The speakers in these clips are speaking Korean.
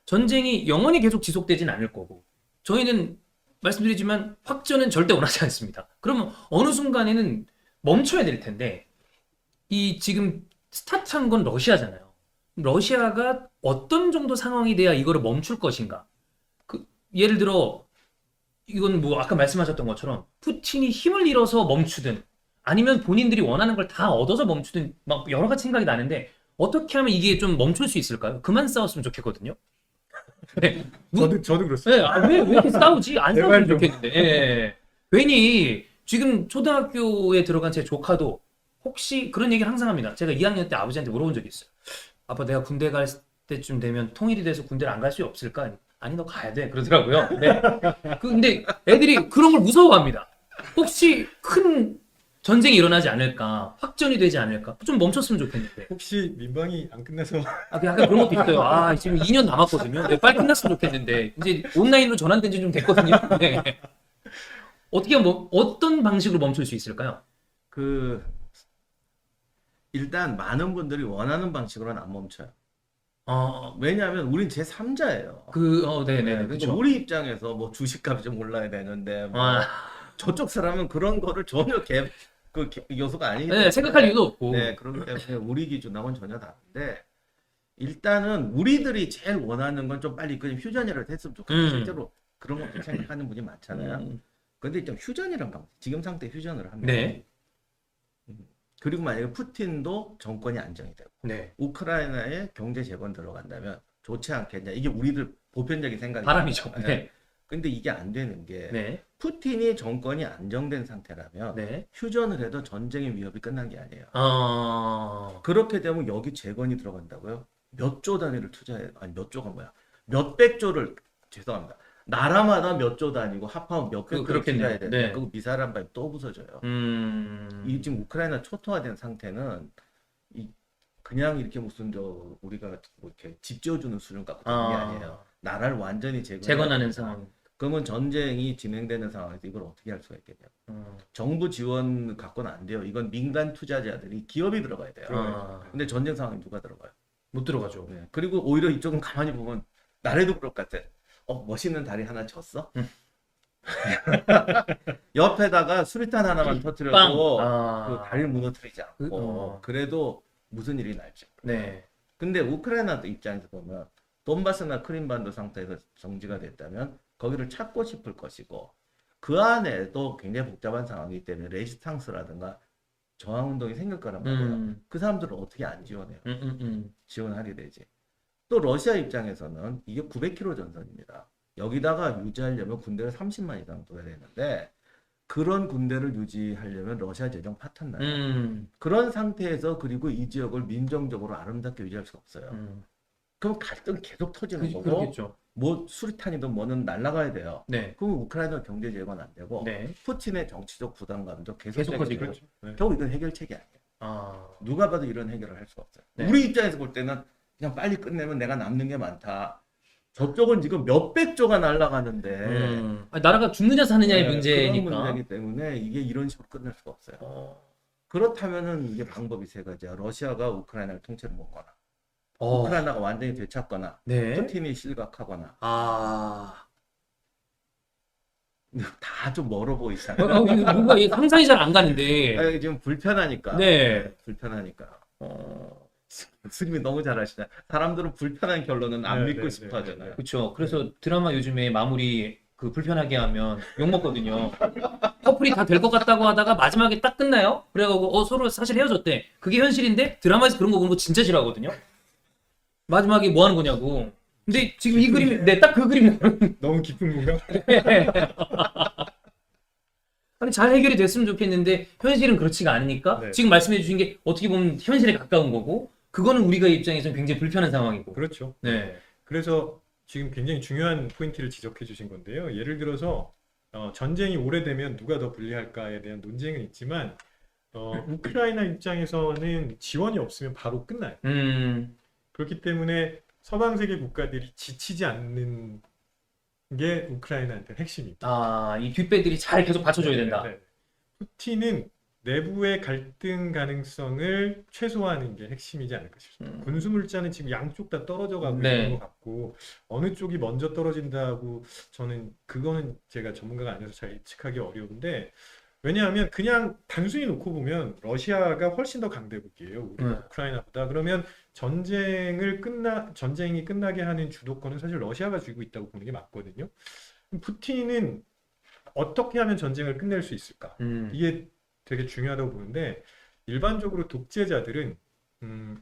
전쟁이 영원히 계속 지속되진 않을 거고 저희는 말씀드리지만 확전은 절대 원하지 않습니다. 그러면 어느 순간에는 멈춰야 될 텐데 이 지금 스타트한 건 러시아잖아요. 러시아가 어떤 정도 상황이 돼야 이거를 멈출 것인가? 예를 들어 이건 뭐 아까 말씀하셨던 것처럼 푸틴이 힘을 잃어서 멈추든 아니면 본인들이 원하는 걸 다 얻어서 멈추든 막 여러 가지 생각이 나는데 어떻게 하면 이게 좀 멈출 수 있을까요? 그만 싸웠으면 좋겠거든요. 네. 저도 그렇습니다. 네, 왜 이렇게 싸우지? 안 제발 싸웠으면 좀. 좋겠는데. 예, 예. 괜히 지금 초등학교에 들어간 제 조카도 혹시 그런 얘기를 항상 합니다. 제가 2학년 때 아버지한테 물어본 적이 있어요. 아빠 내가 군대 갈 때쯤 되면 통일이 돼서 군대를 안 갈 수 없을까? 아니 너 가야 돼 그러더라고요. 네. 근데 애들이 그런 걸 무서워합니다. 혹시 큰 전쟁이 일어나지 않을까? 확전이 되지 않을까? 좀 멈췄으면 좋겠는데. 혹시 민방위 안 끝나서 약간 그런 것도 있어요. 지금 2년 남았거든요. 네, 빨리 끝났으면 좋겠는데. 이제 온라인으로 전환된 지 좀 됐거든요. 네. 어떻게, 어떤 방식으로 멈출 수 있을까요? 그 일단 많은 분들이 원하는 방식으로는 안 멈춰요. 왜냐하면 우린 제3자예요. 네네, 그렇죠. 우리 입장에서 뭐 주식값이 좀 올라야 되는데 뭐 아, 저쪽 사람은 그런 거를 전혀 요소가 아니기 때문에 네, 생각할 이유도 없고. 네, 그렇기 때문에 우리 기준하고는 전혀 다른데 일단은 우리들이 제일 원하는 건 좀 빨리 그냥 휴전이라도 했으면 좋겠다. 실제로 그런 것도 생각하는 분이 많잖아요. 근데 일단 휴전이란 거 지금 상태 휴전을 하면 네. 그리고 만약에 푸틴도 정권이 안정이 되고 네. 우크라이나에 경제 재건 들어간다면 좋지 않겠냐. 이게 우리들 보편적인 생각이 바람이죠. 네. 근데 이게 안 되는 게 네. 푸틴이 정권이 안정된 상태라면 네. 휴전을 해도 전쟁의 위협이 끝난 게 아니에요. 그렇게 되면 여기 재건이 들어간다고요? 몇 조 단위를 투자해, 아니 몇 조가 뭐야? 몇백 조를, 죄송합니다. 나라마다 몇 조 단위고 합하면 몇백 조를 투자해야 되는데 네. 그거 미사일 한 발에 또 부서져요. 이 지금 우크라이나 초토화된 상태는 그냥 이렇게 무슨 우리가 뭐 이렇게 집 지어주는 수준 갖고 되는 게 아니에요. 나라를 완전히 재건하는 상황. 그러면 전쟁이 진행되는 상황에서 이걸 어떻게 할 수가 있겠냐고. 정부 지원 갖고는 안 돼요. 이건 민간 투자자들이 기업이 들어가야 돼요. 근데 전쟁 상황에 누가 들어가요? 못 들어가죠. 네. 그리고 오히려 이쪽은 가만히 보면 나래도 그럴 것 같아. 멋있는 다리 하나 쳤어? 옆에다가 수리탄 하나만 터뜨려도 그 다리를 무너뜨리지 않고 그래도 무슨 일이 날지. 네. 근데 우크라이나 입장에서 보면 돈바스나 크림반도 상태에서 정지가 됐다면 거기를 찾고 싶을 것이고 그 안에도 굉장히 복잡한 상황이기 때문에 레지스탕스라든가 저항운동이 생길 거란 말이에요. 그 사람들을 어떻게 안 지원해요? 지원하게 되지. 또 러시아 입장에서는 이게 900km 전선입니다. 여기다가 유지하려면 군대를 30만 이상 둬야 되는데 그런 군대를 유지하려면 러시아 재정 파탄나요. 그런 상태에서 그리고 이 지역을 민정적으로 아름답게 유지할 수가 없어요. 그럼 갈등 계속 터지는 거고 그렇겠죠. 뭐 수리탄이든 뭐는 날아가야 돼요. 네. 그럼 우크라이나 경제 재건 안 되고 네. 푸틴의 정치적 부담감도 계속 커지고. 결국 이건 해결책이 아니에요. 누가 봐도 이런 해결을 할 수가 없어요. 네. 우리 입장에서 볼 때는 그냥 빨리 끝내면 내가 남는 게 많다. 저쪽은 지금 몇백 조가 날아가는데 나라가 죽느냐 사느냐의 그런 문제니까. 문제이기 때문에 이게 이런 식으로 끝낼 수가 없어요. 그렇다면은 이게 방법이 세 가지야. 러시아가 우크라이나를 통째로 먹거나 우크라이나가 완전히 되찾거나 네. 푸틴이 실각하거나 다 좀 멀어 보이잖아요. 뭔가 상상이 잘 안 가는데. 지금 불편하니까. 네. 불편하니까. 스님이 너무 잘하시네. 사람들은 불편한 결론은 안 믿고 싶어 하잖아요. 그렇죠. 그래서 드라마 요즘에 마무리 불편하게 하면 욕 먹거든요. 커플이 다 될 것 같다고 하다가 마지막에 딱 끝나요. 그래가지고 서로 사실 헤어졌대. 그게 현실인데 드라마에서 그런 거 보는 거 진짜 싫어하거든요. 마지막에 뭐 하는 거냐고. 근데 지금 이 그림이 딱 그 그림. 너무 깊은 공감? 아니 잘 해결이 됐으면 좋겠는데 현실은 그렇지가 않으니까 네. 지금 말씀해 주신 게 어떻게 보면 현실에 가까운 거고 그거는 우리가 입장에서는 굉장히 불편한 상황이고. 그렇죠. 네. 그래서 지금 굉장히 중요한 포인트를 지적해 주신 건데요. 예를 들어서 전쟁이 오래되면 누가 더 불리할까에 대한 논쟁은 있지만 우크라이나 입장에서는 지원이 없으면 바로 끝나요. 그렇기 때문에 서방 세계 국가들이 지치지 않는 게 우크라이나한테 핵심입니다. 이 뒷배들이 잘 계속 받쳐줘야 된다. 네. 푸틴은 내부의 갈등 가능성을 최소화하는 게 핵심이지 않을까 싶습니다. 군수물자는 지금 양쪽 다 떨어져 가고 네. 있는 것 같고 어느 쪽이 먼저 떨어진다고 저는 그거는 제가 전문가가 아니어서 잘 예측하기 어려운데 왜냐하면 그냥 단순히 놓고 보면 러시아가 훨씬 더 강대국이에요. 우리가 우크라이나보다. 그러면 전쟁이 끝나게 하는 주도권은 사실 러시아가 쥐고 있다고 보는 게 맞거든요. 푸틴은 어떻게 하면 전쟁을 끝낼 수 있을까? 이게 되게 중요하다고 보는데 일반적으로 독재자들은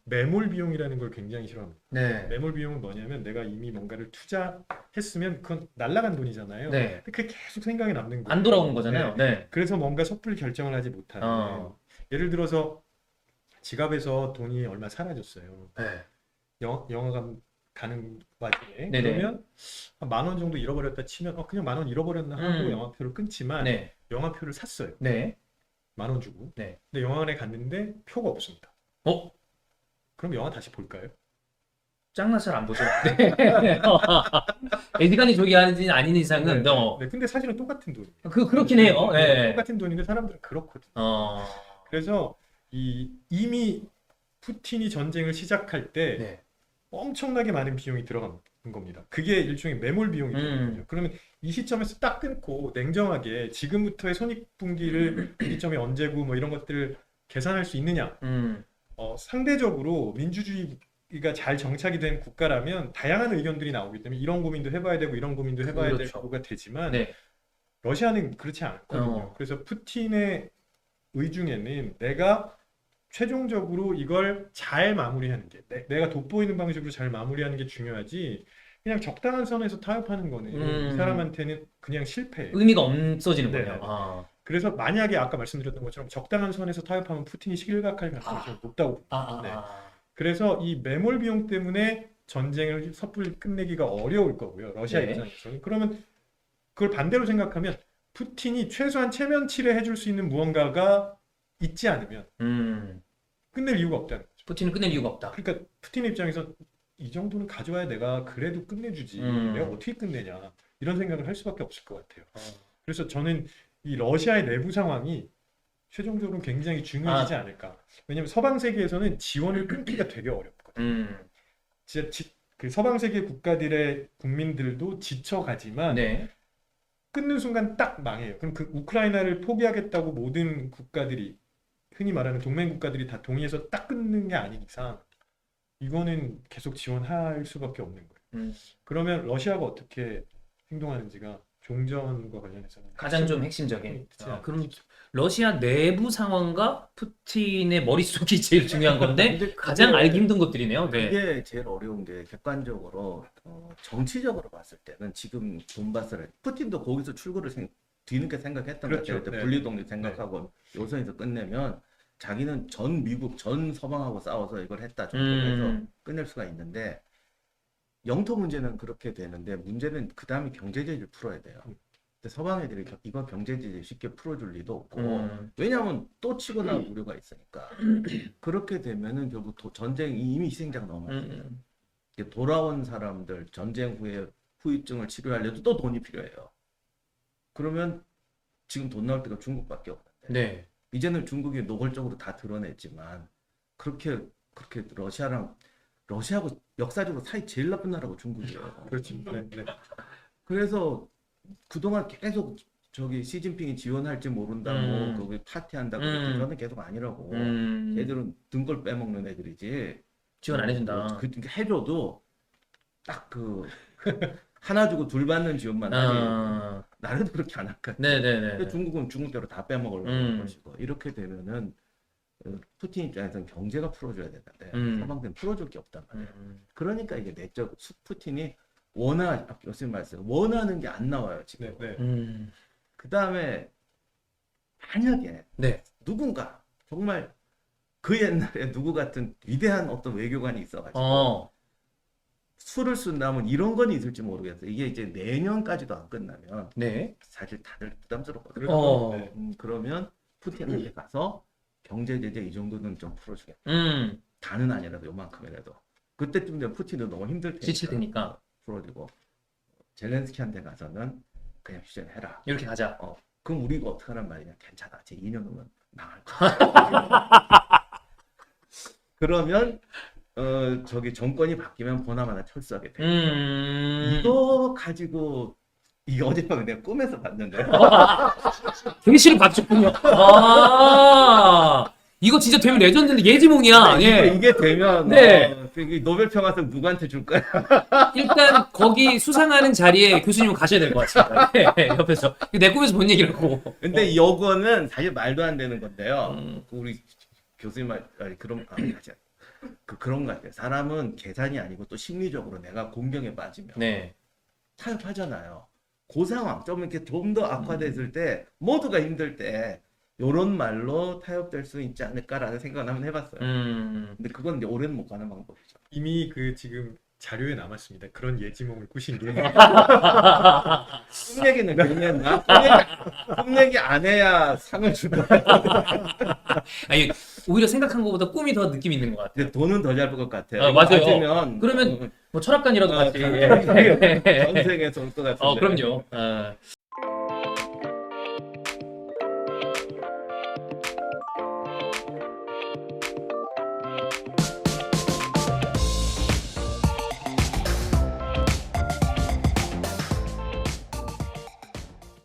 매몰 비용이라는 걸 굉장히 싫어합니다. 네. 매몰 비용은 뭐냐면 내가 이미 뭔가를 투자했으면 그건 날라간 돈이잖아요. 네. 그게 계속 생각이 남는 거예요. 안 돌아오는 거잖아요. 네. 그래서 뭔가 섣불리 결정을 하지 못하는. 예를 들어서 지갑에서 돈이 얼마 사라졌어요. 네. 영화관 가는 와중에 네네. 그러면 한 10,000원 정도 잃어버렸다 치면 그냥 10,000원 잃어버렸나 하고 영화표를 끊지만 네. 영화표를 샀어요. 네. 10,000원 주고. 네. 근데 영화관에 갔는데 표가 없습니다. 그럼 영화 다시 볼까요? 짱나서 잘 안 보죠. 네. 애지간히 저기 아닌 이상은 네, 근데 사실은 똑같은 돈이에요. 그렇긴 해요. 네. 똑같은 돈인데 사람들은 그렇거든요. 어. 그래서 이미 푸틴이 전쟁을 시작할 때 네. 엄청나게 많은 비용이 들어간 겁니다. 그게 일종의 매몰 비용이 되거든요. 그러면 이 시점에서 딱 끊고 냉정하게 지금부터의 손익분기를 이 시점이 언제고 뭐 이런 것들을 계산할 수 있느냐? 상대적으로 민주주의가 잘 정착이 된 국가라면 다양한 의견들이 나오기 때문에 이런 고민도 해봐야 되고 이런 고민도 해봐야 그렇죠. 되고가 되지만 네. 러시아는 그렇지 않거든요. 그래서 푸틴의 의중에는 내가 최종적으로 이걸 잘 마무리하는 게 내가 돋보이는 방식으로 잘 마무리하는 게 중요하지 그냥 적당한 선에서 타협하는 거는 이 사람한테는 그냥 실패예요. 의미가 없어지는 네. 거예요. 그래서 만약에 아까 말씀드렸던 것처럼 적당한 선에서 타협하면 푸틴이 실각할 가능성이 높다고 봅니다. 그래서 이 매몰 비용 때문에 전쟁을 섣불리 끝내기가 어려울 거고요. 러시아 네. 입장에서는. 그러면 그걸 반대로 생각하면 푸틴이 최소한 체면치레 해줄 수 있는 무언가가 있지 않으면 끝낼 이유가 없다는 거죠. 푸틴은 끝낼 이유가 없다. 그러니까 푸틴 입장에서 이 정도는 가져와야 내가 그래도 끝내주지. 내가 어떻게 끝내냐. 이런 생각을 할 수밖에 없을 것 같아요. 그래서 저는 이 러시아의 내부 상황이 최종적으로 굉장히 중요해지지 않을까. 왜냐하면 서방 세계에서는 지원을 끊기가 되게 어렵거든요. 진짜 그 서방 세계 국가들의 국민들도 지쳐가지만 네. 끊는 순간 딱 망해요. 그럼 그 우크라이나를 포기하겠다고 모든 국가들이 흔히 말하는 동맹 국가들이 다 동의해서 딱 끊는 게 아닌 이상 이거는 계속 지원할 수밖에 없는 거예요. 그러면 러시아가 어떻게 행동하는지가 종전과 관련해서는 가장 좀 핵심적인. 그렇지 그럼 러시아 내부 상황과 푸틴의 머릿속이 제일 중요한 건데 근데 가장 그게- 알기 힘든 것들이네요. 네. 그게 제일 어려운 게 객관적으로 정치적으로 봤을 때는 지금 돈바스를 푸틴도 거기서 출구를 뒤늦게 생각했던 것 그렇죠. 같아요. 네. 분리독립 생각하고 요선에서 끝내면 자기는 전 미국 전 서방하고 싸워서 이걸 했다 정도로 해서 끝낼 수가 있는데 영토 문제는 그렇게 되는데 문제는 그 다음에 경제 제재를 풀어야 돼요. 근데 서방 애들이 이거 경제 제재 쉽게 풀어줄 리도 없고 왜냐하면 또 치고 나올 우려가 있으니까 그렇게 되면은 결국 전쟁 이미 희생자가 너무 많아요. 돌아온 사람들 전쟁 후에 후유증을 치료하려도 또 돈이 필요해요. 그러면 지금 돈 나올 때가 중국밖에 없는데 네. 이제는 중국이 노골적으로 다 드러냈지만 그렇게 러시아하고 역사적으로 사이 제일 나쁜 나라가 중국이에요. 그렇죠. 네. 그래서 그동안 계속 저기 시진핑이 지원할지 모른다고 거기 파티한다고 그랬더니 저는 계속 아니라고. 얘들은 등골 빼먹는 애들이지. 지원 안 해준다. 그러니까 해줘도 딱 그 하나 주고 둘 받는 지원만 하지. 나라도 그렇게 안 할까. 네네네. 근데 중국은 중국대로 다 빼먹을 것이고 이렇게 되면은 푸틴 입장에서는 경제가 풀어줘야 되는데 서방들은 풀어줄 게 없단 말이에요. 그러니까 이게 내적 푸틴이 교수님 말씀 원하는 게 안 나와요 지금. 네. 그 다음에 만약에 네. 누군가 정말 그 옛날에 누구 같은 위대한 어떤 외교관이 있어가지고 수를 쓴다면 이런 건 있을지 모르겠어요. 이게 이제 내년까지도 안 끝나면 네. 사실 다들 부담스럽거든요. 네. 그러면 푸틴한테 가서 경제 제재 이 정도는 좀 풀어주겠다. 다는 아니라도 요만큼이라도. 그때쯤 되면 푸틴도 너무 힘들 테니까. 지칠 테니까. 풀어주고 젤렌스키한테 가서는 그냥 휴전해라. 이렇게 가자. 그럼 우리가 어떻게 하란 말이냐. 괜찮아. 제 2년 후면 나갈 거야. 그러면 저기 정권이 바뀌면 보나마나 철수하게 돼. 이거 가지고 이게 어젯밤에 내가 꿈에서 봤는데. 계시를 받셨군요. 아, 이거 진짜 되면 레전드인데 예지몽이야. 예. 이게 되면 네. 노벨 평화상 누구한테 줄 거야? 일단 거기 수상하는 자리에 교수님 가셔야 될 것 같습니다. 예, 옆에서. 내 꿈에서 본 얘기라고. 근데 이거는 사실 말도 안 되는 건데요. 음. 우리 교수님 아니 그런 거 같아요. 사람은 계산이 아니고 또 심리적으로 내가 공경에 빠지면 네. 타협하잖아요. 그 상황 좀 이렇게 좀 더 악화됐을 때 모두가 힘들 때 요런 말로 타협될 수 있지 않을까라는 생각을 한번 해봤어요. 근데 그건 이제 오래는 못 가는 방법이죠. 이미 그 지금 자료에 남았습니다. 그런 예지몽을 꾸신 게. 꿈 얘기는 괜히 했나? 꿈 얘기 안 해야 상을 줄 것 같아요. 아니, 오히려 생각한 것보다 꿈이 더 느낌 있는 것 같아요. 근데 돈은 더 잘 벌 것 같아요. 아, 맞아요. 맞으면 그러면 뭐 철학관이라도 같이. 전생에서 올 것 같은데. 그럼요.